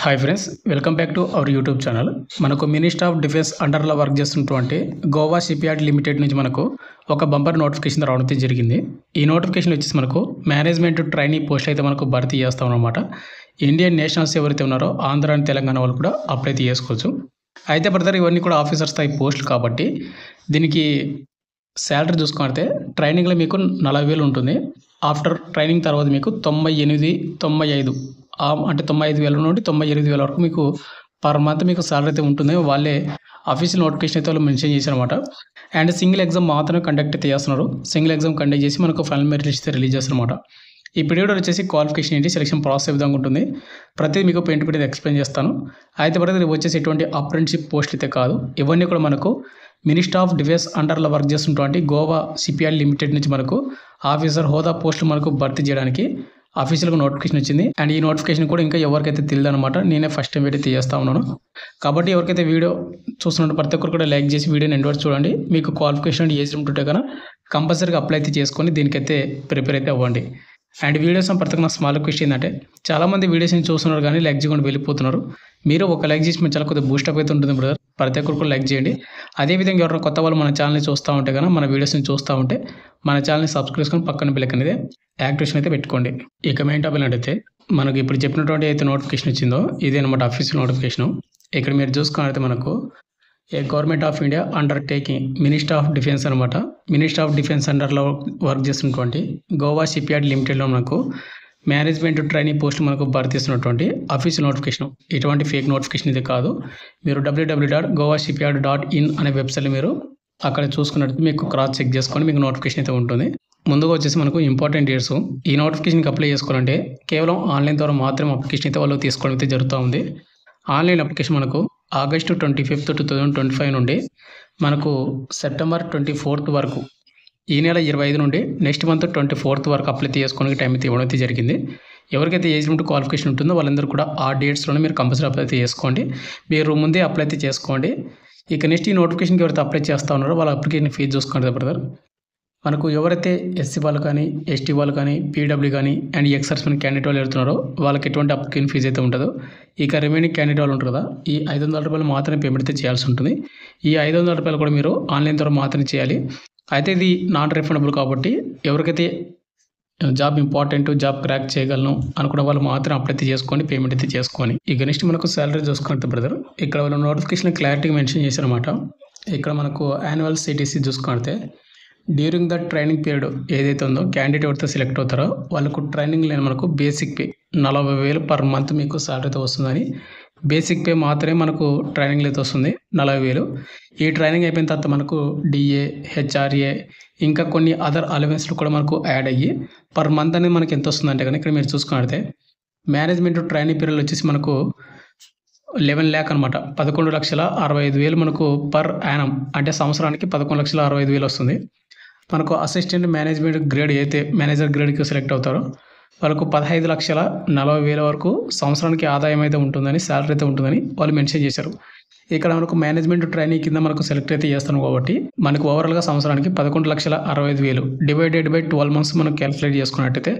Hi friends, welcome back to our YouTube channel. మనకు ministry of defence అండర్లో work చేస్తున్నటువంటి Goa shipyard limited నుంచి మనకు ఒక బంపర్ నోటిఫికేషన్ రావడం జరిగింది. ఈ నోటిఫికేషన్ వచ్చేసి మనకు మేనేజ్మెంట్ ట్రైనింగ్ పోస్ట్ అయితే మనకు భర్తీ చేస్తాం అనమాట. ఇండియన్ నేషనల్స్ ఎవరైతే ఉన్నారో ఆంధ్ర అండ్ తెలంగాణ వాళ్ళు కూడా అప్లై చేసుకోవచ్చు. అయితే బ్రదర్, ఇవన్నీ కూడా ఆఫీసర్ స్థాయి పోస్టులు కాబట్టి దీనికి శాలరీ చూసుకుంటే ట్రైనింగ్లో మీకు 40,000 ఉంటుంది. ఆఫ్టర్ ట్రైనింగ్ తర్వాత మీకు 98, 95 అంటే 95,000 నుండి 98,000 వరకు మీకు పర్ మంత్ మీకు శాలరీ అయితే ఉంటుంది. వాళ్ళే అఫీషియల్ నోటిఫికేషన్ అయితే వాళ్ళు మెన్షన్ చేశారు అనమాట. అండ్ సింగిల్ ఎగ్జామ్ మాత్రమే కండక్ట్ అయితే చేస్తున్నారు. సింగిల్ ఎగ్జామ్ కండక్ట్ చేసి మనకు ఫైనల్ మెరిట్ లిస్ట్ రిలీజ్ చేస్తారనమాట. ఈ పీరియడ్ వచ్చేసి క్వాలిఫికేషన్ ఏంటి, సెలక్షన్ ప్రాసెస్ ఏ విధంగా ఉంటుంది, ప్రతిదీ మీకు పెయింట్ పెట్టి ఎక్స్ప్లెయిన్ చేస్తాను. అయితే బ్రదర్, ఇవి వచ్చేసి ఎటువంటి అప్రెంటిషిప్ పోస్ట్ అయితే కాదు. ఇవన్నీ కూడా మనకు మినిస్ట్రీ ఆఫ్ డిఫెన్స్ అండర్లో వర్క్ చేస్తున్నటువంటి గోవా షిప్యార్డ్ లిమిటెడ్ నుంచి మనకు ఆఫీసర్ హోదా పోస్టులు మనకు భర్తీ చేయడానికి అఫీషియల్గా నోటిఫికేషన్ వచ్చింది. అండ్ ఈ నోటిఫికేషన్ కూడా ఇంకా ఎవరికైతే తెలియదు అనమాట. నేనే ఫస్ట్ టైం వీడియో చేస్తా ఉన్నాను. కాబట్టి ఎవరికైతే వీడియో చూస్తున్న ప్రతి ఒక్కరు కూడా లైక్ చేసి వీడియోని ఎండ్ వరకు చూడండి. మీకు క్వాలిఫికేషన్ ఏజ్ ఉంటుంటే కనుక కంపల్సరీగా అప్లై అయితే చేసుకొని దీనికైతే ప్రిపేర్ అయితే అవ్వండి. అండ్ వీడియోస్ ప్రతి ఒక్క స్మాల్ రిక్వెస్ట్ ఏంటంటే, చాలామంది వీడియోస్ని చూస్తున్నారు కానీ లైక్ చేయకుండా వెళ్ళిపోతున్నారు. మీరు ఒక లైక్ చేసి మీరు చాలా కొద్దిగా బూస్టప్ అయితే ఉంటుంది బ్రదర్. ప్రతి ఒక్కరు కూడా లైక్ చేయండి. అదేవిధంగా ఎవరైనా కొత్త వాళ్ళు మన ఛానల్ని చూస్తూ ఉంటే కనుక, మన వీడియోస్ని చూస్తూ ఉంటే మన ఛానల్ని సబ్స్క్రైబ్ చేసుకొని పక్కన బెల్ ఐకాన్ అనేది యాక్టివేషన్ అయితే పెట్టుకోండి. ఇక మెయిన్ టాపిక్ అంటే మనకు ఇప్పుడు చెప్పినటువంటి అయితే నోటిఫికేషన్ వచ్చిందో ఇదే అనమాట అఫీషియల్ నోటిఫికేషన్. ఇక్కడ మీరు చూసుకున్నట్లయితే మనకు a government of India undertaking ministry of defence అనమాట. మినిస్ట్రీ ఆఫ్ డిఫెన్స్ అండర్లో వర్క్ చేస్తున్నటువంటి గోవా షిప్యార్డ్ లిమిటెడ్లో మనకు మేనేజ్మెంట్ ట్రైనింగ్ పోస్ట్ మనకు భర్తీ చేస్తున్నటువంటి అఫీషియల్ నోటిఫికేషన్. ఎటువంటి ఫేక్ నోటిఫికేషన్ ఇది కాదు. మీరు www.govashipyard.in అనే వెబ్సైట్లో మీరు అక్కడ చూసుకున్నట్టు మీకు క్రాస్ చెక్ చేసుకొని మీకు నోటిఫికేషన్ అయితే ఉంటుంది. ముందుగా వచ్చేసి మనకు ఇంపార్టెంట్ డేట్స్. ఈ నోటిఫికేషన్కి అప్లై చేసుకోవాలంటే కేవలం ఆన్లైన్ ద్వారా మాత్రమే అప్లికేషన్ అయితే వాళ్ళు తీసుకోవడం అయితే జరుగుతూ ఉంది. ఆన్లైన్ అప్లికేషన్ మనకు ఆగస్టు 25, 2025 నుండి మనకు సెప్టెంబర్ 24 వరకు, ఈ నెల 25 నుండి నెక్స్ట్ మంత్ 24 వరకు అప్లై చేసుకోవడానికి టైం అయితే ఇవ్వడం అయితే జరిగింది. ఎవరికైతే ఏజ్ లిమిట్ క్వాలిఫికేషన్ ఉంటుందో వాళ్ళందరూ కూడా ఆ డేట్స్లోనే మీరు కంపల్సరీ అప్లై అయితే చేసుకోండి. మీరు ముందే అప్లై అయితే చేసుకోండి. ఇక నెక్స్ట్ ఈ నోటిఫికేషన్కి ఎవరైతే అప్లై చేస్తూ ఉన్నారో వాళ్ళ అప్లికేషన్ ఫీజు చూసుకోండి బ్రదర్. మనకు ఎవరైతే ఎస్సీ వాళ్ళు కానీ, ఎస్టీ వాళ్ళు కానీ, పీడబ్ల్యూ కానీ అండ్ ఎక్సర్స్మెన్ క్యాండిడేట్ వాళ్ళు వెళ్తున్నారో వాళ్ళకి ఎటువంటి అప్లికేషన్ ఫీజు అయితే ఉంటుందో, ఇక రిమైనింగ్ క్యాండిడేట్ వాళ్ళు ఉంటారు కదా, ఈ 500 రూపాయలు మాత్రమే పేమెంట్ అయితే చేయాల్సి ఉంటుంది. ఈ 500 రూపాయలు కూడా మీరు ఆన్లైన్ ద్వారా మాత్రమే చేయాలి. అయితే ఇది నాన్ రిఫండబుల్ కాబట్టి ఎవరికైతే జాబ్ ఇంపార్టెంట్, జాబ్ క్రాక్ చేయగలను అనుకున్న వాళ్ళు మాత్రం అప్లై అయితే చేసుకోండి, పేమెంట్ అయితే చేసుకోండి. ఇక నెక్స్ట్ మనకు శాలరీ చూసుకుంటే బ్రదర్, ఇక్కడ వాళ్ళు నోటిఫికేషన్ క్లారిటీగా మెన్షన్ చేశారన్నమాట. ఇక్కడ మనకు యాన్యువల్ సిటీసీ చూసుకుంటే డ్యూరింగ్ ద ట్రైనింగ్ పీరియడ్ ఏదైతే ఉందో క్యాండిడేట్ ఎవరితో సెలెక్ట్ అవుతారో వాళ్ళకు ట్రైనింగ్ లేని మనకు బేసిక్ పే 40,000 పర్ మంత్ మీకు శాలరీ అయితే వస్తుందని. బేసిక్ పే మాత్రమే మనకు ట్రైనింగ్ అయితే వస్తుంది 40,000. ఈ ట్రైనింగ్ అయిపోయిన తర్వాత మనకు డిఏ, హెచ్ఆర్ఏ ఇంకా కొన్ని అదర్ అలవెన్స్లు కూడా మనకు యాడ్ అయ్యి పర్ మంత్ అనేది మనకి ఎంత వస్తుందంటే కనుక ఇక్కడ మీరు చూసుకుంటే మేనేజ్మెంట్ ట్రైనింగ్ పీరియడ్ వచ్చేసి మనకు 11 lakh అనమాట. 11,65,000 మనకు పర్ యానం అంటే సంవత్సరానికి 11,65,000 వస్తుంది. మనకు అసిస్టెంట్ మేనేజ్మెంట్ గ్రేడ్ అయితే మేనేజర్ గ్రేడ్కి సెలెక్ట్ అవుతారో వాళ్ళకు 15,40,000 వరకు సంవత్సరానికి ఆదాయం అయితే ఉంటుందని, శాలరీ అయితే ఉంటుందని వాళ్ళు మెన్షన్ చేశారు. ఇక్కడ మనకు మేనేజ్మెంట్ ట్రైనింగ్ కింద మనకు సెలెక్ట్ అయితే చేస్తాను కాబట్టి మనకు ఓవరాల్గా సంవత్సరానికి 11,65,000 డివైడెడ్ బై 12 months మనం క్యాలిక్యులేట్ చేసుకున్నట్టయితే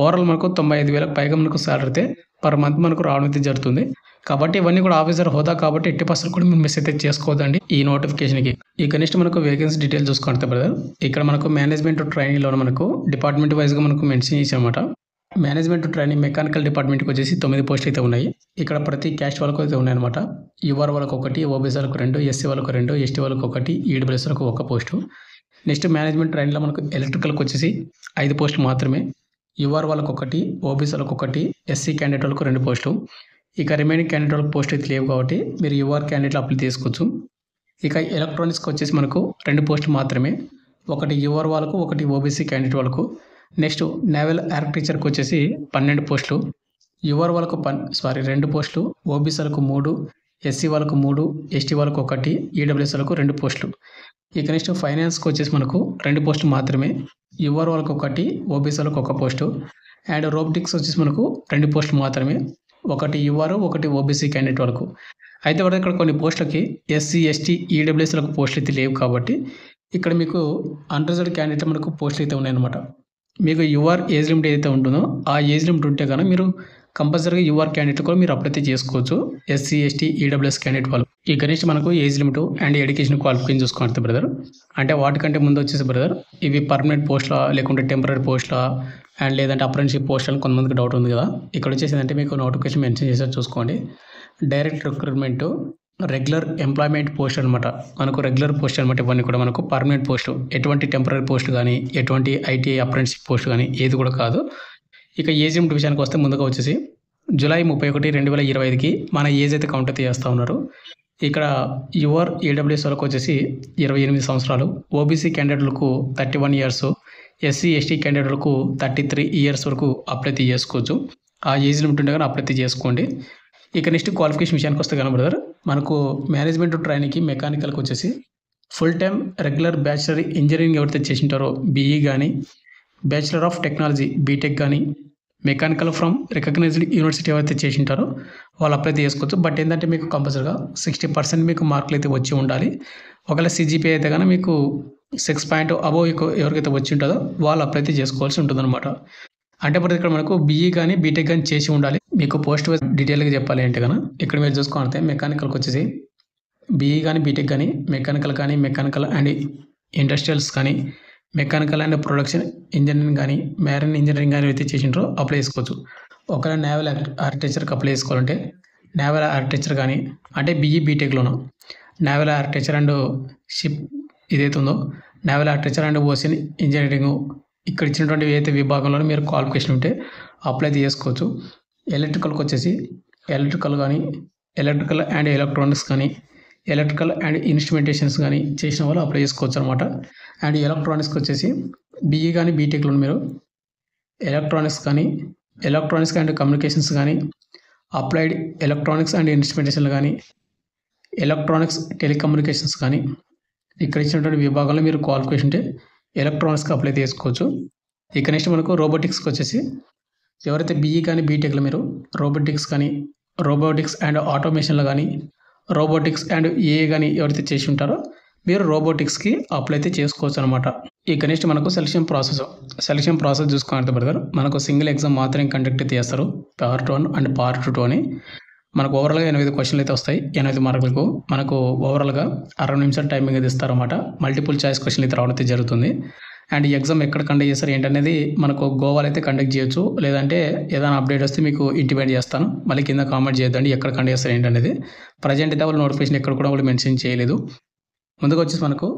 ఓవరాల్ మనకు 95,000 పైగా మనకు శాలరీ అయితే పర్ మంత్ మనకు రావడం అయితే జరుగుతుంది. కాబట్టి ఇవన్నీ కూడా ఆఫీసర్ హోదా కాబట్టి 80% కూడా మీరు మిస్ అయితే చేసుకోవద్దండి ఈ నోటిఫికేషన్కి. ఇక నెక్స్ట్ మనకు వేకెన్సీ డీటెయిల్ చూసుకుంటే బ్రదర్, ఇక్కడ మనకు మేనేజ్మెంట్ ట్రైనింగ్లో మనకు డిపార్ట్మెంట్ వైజ్గా మనకు మెన్షన్ చేసామన్నమాట. మేనేజ్మెంట్ ట్రైనింగ్ మెకానికల్ డిపార్ట్మెంట్కి వచ్చేసి 9 పోస్టులు అయితే ఉన్నాయి. ఇక్కడ ప్రతి క్యాస్ట్ వాళ్ళకు అయితే ఉన్నాయన్నమాట. యూఆర్ వాళ్ళకు 1, ఓబీసీ వాళ్ళకు 2, ఎస్సీ వాళ్ళకు 2, ఎస్టీ వాళ్ళకు 1, ఈడబ్ల్యూఎస్ వాళ్ళకు 1 పోస్టు. నెక్స్ట్ మేనేజ్మెంట్ ట్రైనింగ్లో మనకు ఎలక్ట్రికల్కి వచ్చేసి 5 పోస్టులు మాత్రమే. యూఆర్ వాళ్ళకు 1, ఓబీసీ వాళ్ళకు 1, ఎస్సీ క్యాండిడేట్ వాళ్ళకు 2 పోస్టులు. ఇక రిమైనింగ్ క్యాండిడేట్ వాళ్ళకి పోస్ట్ అయితే లేవు కాబట్టి మీరు యూఆర్ క్యాండిడేట్లు అప్లై చేసుకోవచ్చు. ఇక ఎలక్ట్రానిక్స్కి వచ్చేసి మనకు 2 పోస్టులు మాత్రమే. 1 యూఆర్ వాళ్ళకు, 1 ఓబీసీ క్యాండిడేట్ వాళ్ళకు. నెక్స్ట్ నేవల్ ఆర్కిటెక్చర్కి వచ్చేసి 12 పోస్టులు. యూఆర్ వాళ్ళకు 2 పోస్టులు, ఓబీసీ వాళ్ళకు 3, ఎస్సీ వాళ్ళకు 3, ఎస్టీ వాళ్ళకు 1, ఈడబ్ల్యూఎస్ వాళ్ళకు 2 పోస్టులు. ఇక నెక్స్ట్ ఫైనాన్స్కి వచ్చేసి మనకు 2 పోస్టులు మాత్రమే. యూఆర్ వాళ్ళకు 1, ఓబీసీ వాళ్ళకు 1 పోస్టు. అండ్ రోబోటిక్స్ వచ్చేసి మనకు 2 పోస్టులు మాత్రమే. 1 యూఆర్, 1 ఓబీసీ క్యాండిడేట్ వరకు. అయితే ఇక్కడ కొన్ని పోస్టులకి ఎస్సీ, ఎస్టీ, ఈడబ్ల్యూఎస్లకు పోస్టులు అయితే లేవు కాబట్టి ఇక్కడ మీకు అన్రిజర్వ్డ్ క్యాండిడేట్ మనకు పోస్టులు అయితే ఉన్నాయన్నమాట. మీకు యూఆర్ ఏజ్ లిమిట్ ఏదైతే ఉంటుందో ఆ ఏజ్ లిమిట్ ఉంటే కనుక మీరు కంపల్సరీగా యూఆర్ క్యాండిడేట్ కూడా మీరు అప్లై అయితే చేసుకోవచ్చు. ఎస్సీ, ఎస్టీ, ఈడబ్ల్యూఎస్ క్యాండిడేట్ వాళ్ళు. ఇక నెక్స్ట్ మనకు age limit and education qualification చూసుకోవాలి బ్రదర్. అంటే వాటికంటే ముందు వచ్చేసి బ్రదర్ ఇవి పర్మనెంట్ పోస్ట్లా లేకుంటే టెంపరీ పోస్ట్లా అండ్ లేదంటే అప్రెంటిస్‌షిప్ పోస్ట్ అని కొంతమందికి డౌట్ ఉంది కదా. ఇక్కడ వచ్చేసి ఏంటంటే మీకు నోటిఫికేషన్ మెన్షన్ చేశారు చూసుకోండి. Direct recruitment regular employment post అనమాట. మనకు రెగ్యులర్ పోస్ట్ అనమాట. ఇవన్నీ కూడా మనకు పర్మనెంట్ పోస్టు, ఎటువంటి టెంపరీ పోస్ట్ కానీ ఎటువంటి ఐటీఐ అప్రెంటిస్‌షిప్ పోస్ట్ కానీ ఏది కూడా కాదు. ఇక ఏజ్ లిమిట్ విషయానికి వస్తే ముందుగా వచ్చేసి జూలై 31, 2025కి మన ఏజ్ అయితే కౌంట్ అయితే చేస్తూ ఉన్నారు. ఇక్కడ యువర్ ఈడబ్ల్యూఎస్ వాళ్ళకు వచ్చేసి 28 సంవత్సరాలు, ఓబీసీ క్యాండిడేట్లకు 31 ఇయర్స్, ఎస్సీ, ఎస్టీ క్యాండిడేట్లకు 33 ఇయర్స్ వరకు అప్లై చేసుకోవచ్చు. ఆ ఏజ్ లిమిట్ ఉంటే కానీ అప్లై చేసుకోండి. ఇక నెక్స్ట్ క్వాలిఫికేషన్ విషయానికి వస్తే కానీ బ్రదర్ మనకు మేనేజ్మెంట్ ట్రైనింగ్కి మెకానికల్కి వచ్చేసి full time regular bachelor engineering ఎవరైతే చేసింటారో బీఈ కానీ, బ్యాచిలర్ ఆఫ్ టెక్నాలజీ బీటెక్ కానీ, మెకానికల్ ఫ్రమ్ రికగ్నైజ్డ్ యూనివర్సిటీ ఎవరైతే చేసింటారో వాళ్ళు అప్లై చేసుకోవచ్చు. బట్ ఏంటంటే మీకు కంపల్సరీగా 60% మీకు మార్కులు అయితే వచ్చి ఉండాలి. ఒకవేళ సిజిపిఐ అయితే కానీ మీకు 6 పాయింట్ అబోవ్ ఎవరికైతే వచ్చి ఉంటుందో వాళ్ళు అప్లై అయితే చేసుకోవాల్సి ఉంటుందన్నమాట. అంటే ఇప్పుడు ఇక్కడ మనకు బీఈ కానీ బీటెక్ కానీ చేసి ఉండాలి. మీకు పోస్ట్ వైజ్ డీటెయిల్గా చెప్పాలి అంటే కనుక ఇక్కడ మీరు చూసుకుంటే మెకానికల్కి వచ్చేసి బీఈ కానీ బీటెక్ కానీ మెకానికల్ అండ్ ఇండస్ట్రియల్స్ కానీ మెకానికల్ అండ్ ప్రొడక్షన్ ఇంజనీరింగ్ కానీ మ్యారిన్ ఇంజనీరింగ్ కానీ అయితే చేసింటారో అప్లై చేసుకోవచ్చు. ఒకవేళ నేవల్ ఆర్కిటెక్చర్కి అప్లై చేసుకోవాలంటే నేవల్ ఆర్కిటెక్చర్ కానీ అంటే బీఈ బీటెక్లోనూ నేవల్ ఆర్కిటెక్చర్ అండ్ షిప్ ఇదైతే ఉందో naval architecture and ocean engineering ఇక్కడ ఇచ్చినటువంటి ఏదైతే విభాగంలో మీరు క్వాలిఫికేషన్ ఉంటే అప్లై చేసుకోవచ్చు. ఎలక్ట్రికల్కి వచ్చేసి ఎలక్ట్రికల్ అండ్ ఎలక్ట్రానిక్స్ కానీ ఎలక్ట్రికల్ అండ్ ఇన్స్ట్రుమెంటేషన్స్ కానీ చేసిన వాళ్ళు అప్లై చేసుకోవచ్చు అనమాట. అండ్ ఎలక్ట్రానిక్స్కి వచ్చేసి బీఈ కానీ బీటెక్లో మీరు ఎలక్ట్రానిక్స్ అండ్ కమ్యూనికేషన్స్ కానీ అప్లైడ్ ఎలక్ట్రానిక్స్ అండ్ ఇన్స్ట్రుమెంటేషన్లు కానీ ఎలక్ట్రానిక్స్ టెలికమ్యూనికేషన్స్ కానీ ఇక్కడ ఇచ్చినటువంటి విభాగంలో మీరు క్వాలిఫికేషన్ ఉంటే ఎలక్ట్రానిక్స్కి అప్లై చేసుకోవచ్చు. ఇక నెక్స్ట్ మనకు రోబోటిక్స్కి వచ్చేసి ఎవరైతే బీఈ కానీ బీటెక్లో మీరు రోబోటిక్స్ అండ్ ఆటోమేషన్లో కానీ రోబోటిక్స్ అండ్ ఏఏ కానీ ఎవరైతే చేసి ఉంటారో మీరు రోబోటిక్స్కి అప్లై అయితే చేసుకోవచ్చు అనమాట. ఇక నెక్స్ట్ మనకు సెలక్షన్ ప్రాసెస్ చూసుకున్నట్టు బ్రదర్ మనకు సింగిల్ ఎగ్జామ్ మాత్రమే కండక్ట్ అయితే చేస్తారు. పార్ట్ 1 అండ్ పార్ట్ 2 అని మనకు ఓవరాల్గా 8 క్వశ్చన్లు అయితే వస్తాయి. 8 మార్కులకు మనకు ఓవరాల్గా 60 నిమిషాలు టైమింగ్ అయితే ఇస్తారన్నమాట. మల్టిపుల్ చాయిస్ క్వశ్చన్లు అయితే రావడం అయితే జరుగుతుంది. అండ్ ఈ ఎగ్జామ్ ఎక్కడ కండక్ట్ చేస్తారు ఏంటనేది మనకు గోవాలో అయితే కండక్ట్ చేయొచ్చు. లేదంటే ఏదైనా అప్డేట్ వస్తే మీకు ఇంటిమేట్ చేస్తాను. మళ్ళీ కింద కామెంట్ చేయొద్దండి ఎక్కడ కండక్ట్ చేస్తారు ఏంటనేది. ప్రజెంట్ అయితే వాళ్ళు నోటిఫికేషన్ ఎక్కడ కూడా వాళ్ళు మెన్షన్ చేయలేదు. ముందుగా వచ్చేసి మనకు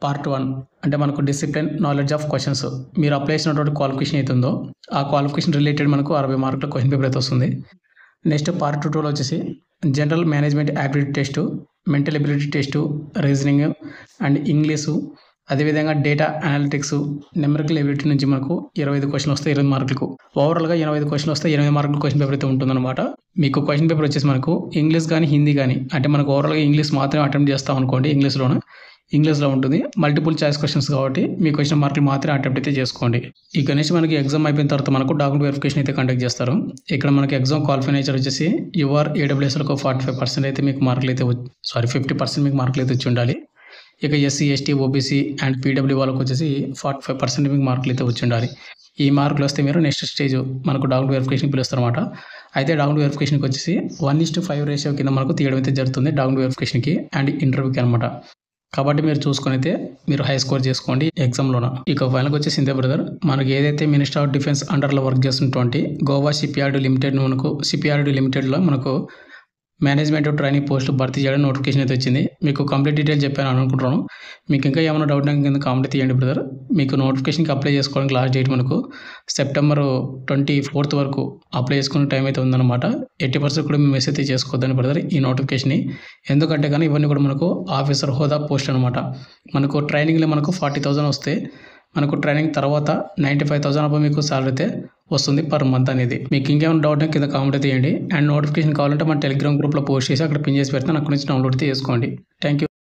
పార్ట్ 1 అంటే మనకు డిసిప్లిన్ నాలెడ్జ్ ఆఫ్ క్వశ్చన్స్ మీరు అప్లై చేసినటువంటి క్వాలిఫికేషన్ అయితే ఉందో ఆ క్వాలిఫికేషన్ రిలేటెడ్ మనకు 60 మార్కుల క్వశ్చన్ పేపర్ అయితే వస్తుంది. నెక్స్ట్ పార్ట్ 2లో వచ్చేసి general management aptitude test, mental ability test, reasoning and English, అదేవిధంగా డేటా అనలిటిక్స్, న్యూమరికల్ ఎబిలిటీ నుంచి మనకు 25 క్వశ్చన్లు వస్తాయి 20 మార్కులకు. ఓవరాల్గా 85 క్వశ్చన్లు వస్తాయి 8 మార్కుల క్వశ్చన్ పేపర్ అయితే ఉంటుందన్నమాట. మీకు క్వశ్చన్ పేపర్ వచ్చేసి మనకు ఇంగ్లీష్ కానీ హిందీ కానీ అంటే మనకు ఓవరాల్గా ఇంగ్లీష్ మాత్రమే అటెంప్ట్ చేస్తాం అనుకోండి. ఇంగ్లీష్లో ఉంటుంది. మల్టిపుల్ చాయిస్ క్వశ్చన్స్ కాబట్టి మీకు వచ్చిన మార్కులు మాత్రమే అటెంప్ట్ అయితే చేసుకోండి. ఇక నుంచి మనకి ఎగ్జామ్ అయిపోయిన తర్వాత మనకు డాక్యుమెంట్ వెరిఫికేషన్ అయితే కండక్ట్ చేస్తారు. ఇక్కడ మనకి ఎగ్జామ్ క్వాలిఫై నేచర్ వచ్చేసి యువర్ ఏడబ్ల్యూఎస్లకు 45% అయితే మీకు మార్కులు అయితే 50% మీకు మార్కులు అయితే వచ్చి ఉండాలి. ఇక SC, ST, OBC and PW వాళ్ళకు వచ్చేసి 45% మీకు మార్కులు అయితే వచ్చి ఉండాలి. ఈ మార్కులు వస్తే మీరు నెక్స్ట్ స్టేజ్ మనకు డాక్యుమెంట్ వెరిఫికేషన్ పిలుస్తారన్నమాట. అయితే డాక్యుమెంట్ వెరిఫికేషన్కి వచ్చేసి 1:5 రేషియో కింద మనకు తీయడం అయితే జరుగుతుంది డాక్యుమెంట్ వెరిఫికేషన్కి అండ్ ఇంటర్వ్యూకి అనమాట. కాబట్టి మీరు చూసుకొని అయితే మీరు హై స్కోర్ చేసుకోండి ఎగ్జామ్లోన. ఇక ఫైనల్గా వచ్చేసి ఇంతే బ్రదర్ మనకి ఏదైతే మినిస్టర్ ఆఫ్ డిఫెన్స్ అండర్లో వర్క్ చేస్తున్నటువంటి గోవా షిప్యార్డ్ లిమిటెడ్ మనకు షిప్యార్డ్ లిమిటెడ్లో మనకు మేనేజ్మెంట్ ట్రైనింగ్ పోస్టులు భర్తీ చేయడం నోటిఫికేషన్ అయితే వచ్చింది. మీకు కంప్లీట్ డీటెయిల్ చెప్పాను అనుకుంటున్నాను. మీకు ఇంకా ఏమైనా డౌట్ నాకు కింద కామెంట్ తీయండి బ్రదర్. మీకు నోటిఫికేషన్కి అప్లై చేసుకోవడానికి లాస్ట్ డేట్ మనకు సెప్టెంబర్ 24 వరకు అప్లై చేసుకునే టైం అయితే ఉందన్నమాట. 80% కూడా మేము మిస్ అయితే చేసుకోవద్దని బ్రదర్ ఈ నోటిఫికేషన్ని. ఎందుకంటే కానీ ఇవన్నీ కూడా మనకు ఆఫీసర్ హోదా పోస్ట్ అనమాట. మనకు ట్రైనింగ్లో మనకు 40,000 వస్తే మనకు ట్రైనింగ్ తర్వాత 95,000 అప్పుడు మీకు సాలరీ అయితే వస్తుంది పర్ మంత్ అనేది. మీకు ఇంకేమైనా డౌట్ కింద కామెంట్ అయితే చేయండి. అండ్ నోటిఫికేషన్ కావాలంటే మన టెలిగ్రామ్ గ్రూప్లో పోస్ట్ చేసి అక్కడ పిన్ చేసి పెడతాను. అక్కడ నుంచి డౌన్లోడ్ అయితే చేసుకోండి. Thank you.